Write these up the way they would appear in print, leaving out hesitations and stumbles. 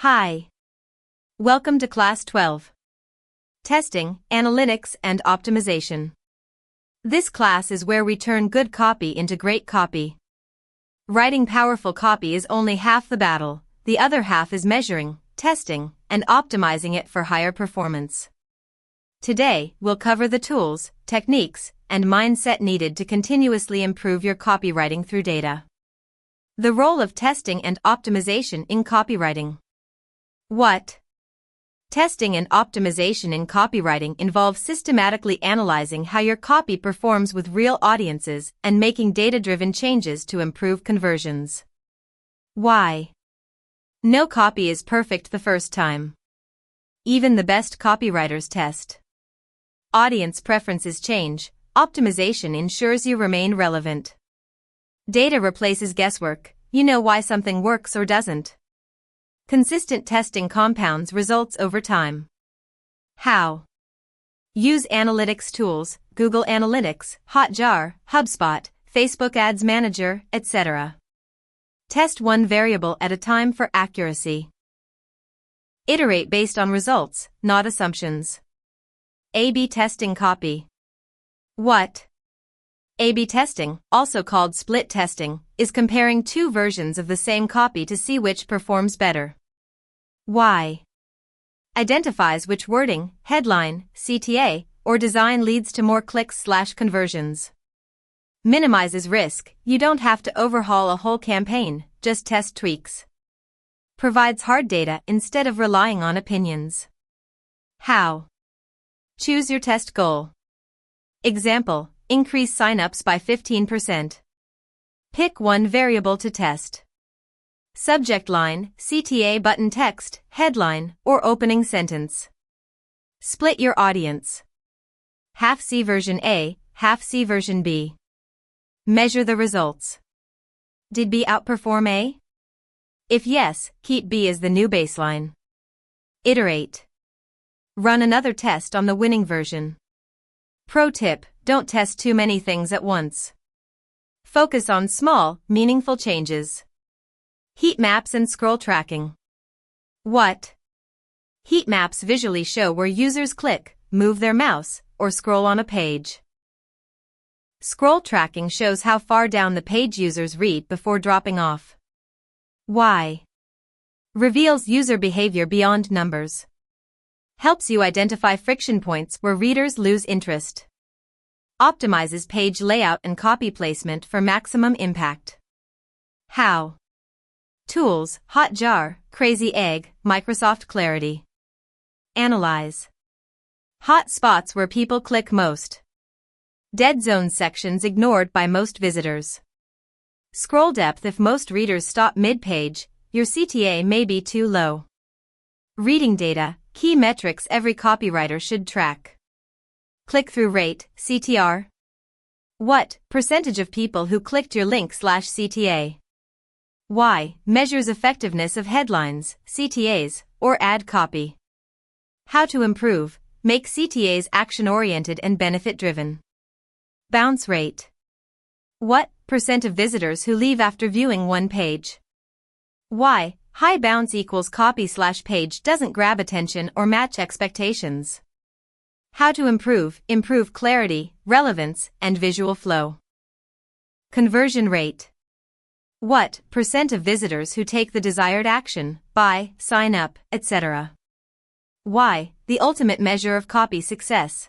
Hi. Welcome to Class 12. Testing, Analytics, and Optimization. This class is where we turn good copy into great copy. Writing powerful copy is only half the battle, the other half is measuring, testing, and optimizing it for higher performance. Today, we'll cover the tools, techniques, and mindset needed to continuously improve your copywriting through data. The role of testing and optimization in copywriting. What? Testing and optimization in copywriting involve systematically analyzing how your copy performs with real audiences and making data-driven changes to improve conversions. Why? No copy is perfect the first time. Even the best copywriters test. Audience preferences change, optimization ensures you remain relevant. Data replaces guesswork, you know why something works or doesn't. Consistent testing compounds results over time. How? Use analytics tools, Google Analytics, Hotjar, HubSpot, Facebook Ads Manager, etc. Test one variable at a time for accuracy. Iterate based on results, not assumptions. A/B testing copy. What? A/B testing, also called split testing, is comparing two versions of the same copy to see which performs better. Why? Identifies which wording, headline, CTA, or design leads to more clicks/conversions. Minimizes risk, you don't have to overhaul a whole campaign, just test tweaks. Provides hard data instead of relying on opinions. How? Choose your test goal. Example, increase signups by 15%. Pick one variable to test. Subject line, CTA button text, headline, or opening sentence. Split your audience. Half see version A, half see version B. Measure the results. Did B outperform A? If yes, keep B as the new baseline. Iterate. Run another test on the winning version. Pro tip, don't test too many things at once. Focus on small, meaningful changes. Heat maps and scroll tracking. What? Heat maps visually show where users click, move their mouse, or scroll on a page. Scroll tracking shows how far down the page users read before dropping off. Why? Reveals user behavior beyond numbers. Helps you identify friction points where readers lose interest. Optimizes page layout and copy placement for maximum impact. How? Tools, Hotjar, Crazy Egg, Microsoft Clarity. Analyze. Hot spots where people click most. Dead zone sections ignored by most visitors. Scroll depth if most readers stop mid-page, your CTA may be too low. Reading data, key metrics every copywriter should track. Click-through rate, CTR. What percentage of people who clicked your link/CTA? Why? Measures effectiveness of headlines, CTAs, or ad copy. How to improve? Make CTAs action-oriented and benefit-driven. Bounce rate. What percent of visitors who leave after viewing one page? Why? High bounce equals copy/page doesn't grab attention or match expectations. How to improve? Improve clarity, relevance, and visual flow. Conversion rate. What percent of visitors who take the desired action, buy, sign up, etc. Why? The ultimate measure of copy success.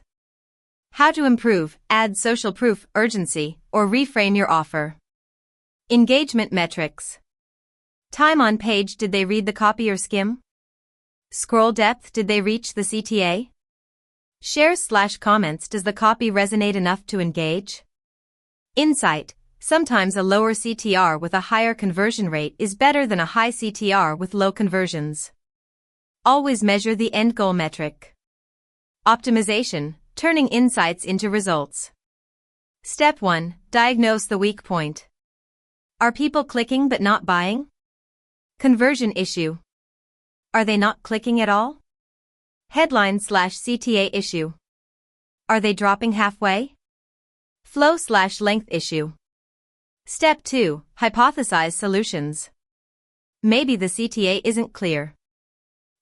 How to improve? Add social proof, urgency, or reframe your offer. Engagement metrics. Time on page, did they read the copy or skim? Scroll depth, did they reach the CTA? Shares/comments, does the copy resonate enough to engage? Insight. Sometimes a lower CTR with a higher conversion rate is better than a high CTR with low conversions. Always measure the end goal metric. Optimization, turning insights into results. Step 1. Diagnose the weak point. Are people clicking but not buying? Conversion issue. Are they not clicking at all? Headline/CTA issue. Are they dropping halfway? Flow/length issue. Step 2. Hypothesize solutions. Maybe the CTA isn't clear.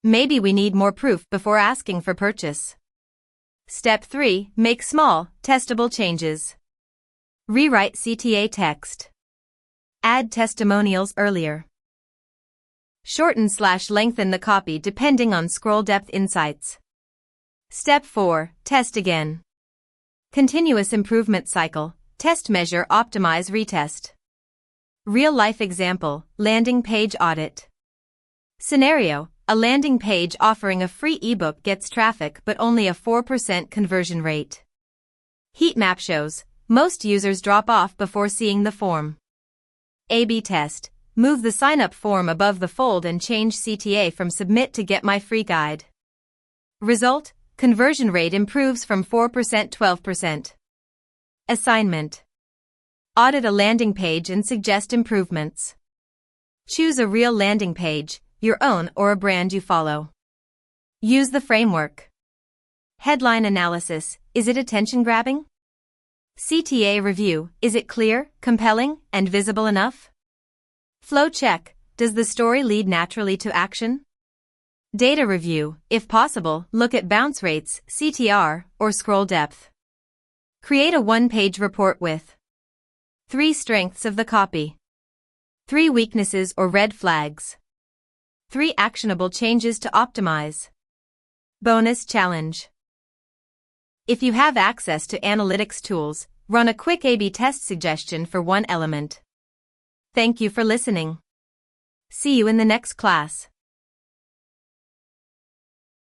Maybe we need more proof before asking for purchase. Step 3. Make small, testable changes. Rewrite CTA text. Add testimonials earlier. Shorten/lengthen the copy depending on scroll depth insights. Step 4. Test again. Continuous improvement cycle. Test, measure, optimize, retest. Real-life example, landing page audit. Scenario: a landing page offering a free ebook gets traffic but only a 4% conversion rate. Heat map shows most users drop off before seeing the form. A/B test. Move the sign-up form above the fold and change CTA from submit to get my free guide. Result: conversion rate improves from 4% to 12%. Assignment. Audit a landing page and suggest improvements. Choose a real landing page, your own or a brand you follow. Use the framework. Headline analysis: is it attention-grabbing? CTA review: is it clear, compelling, and visible enough? Flow check: does the story lead naturally to action? Data review: if possible, look at bounce rates, CTR, or scroll depth. Create a one-page report with 3 strengths of the copy, 3 weaknesses or red flags, 3 actionable changes to optimize. Bonus challenge. If you have access to analytics tools, run a quick A/B test suggestion for one element. Thank you for listening. See you in the next class.